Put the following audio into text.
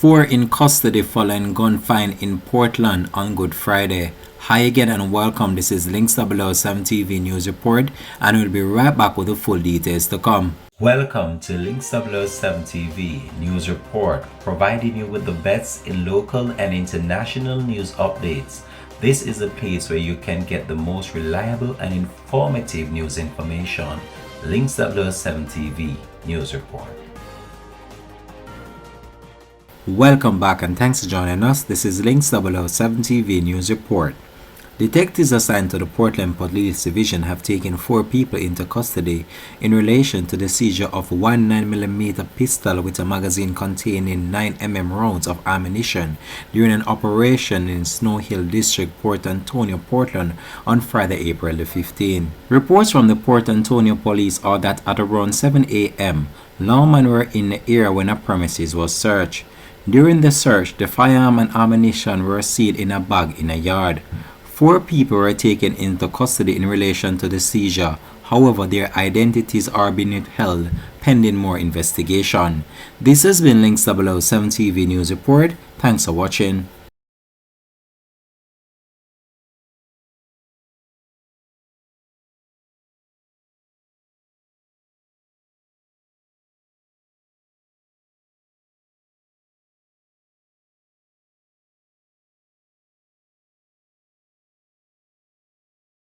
Four in custody following gun find in Portland on Good Friday. Hi again and welcome. This is Links 007 TV News Report, and we'll be right back with the full details to come. Welcome to Links 007 TV News Report, providing you with the best in local and international news updates. This is a place where you can get the most reliable and informative news information. Links 007 TV News Report. Welcome back and thanks for joining us. This is Links 007 TV News Report. Detectives assigned to the Portland Police Division have taken 4 people into custody in relation to the seizure of one 9mm pistol with a magazine containing 9mm rounds of ammunition during an operation in Snow Hill District, Port Antonio, Portland on Friday, April the 15th. Reports from the Port Antonio police are that at around 7 a.m., lawmen were in the area when a premises was searched. During the search, the firearm and ammunition were sealed in a bag in a yard. 4 people were taken into custody in relation to the seizure. However, their identities are being withheld pending more investigation. This has been Links 007 TV News Report. Thanks for watching.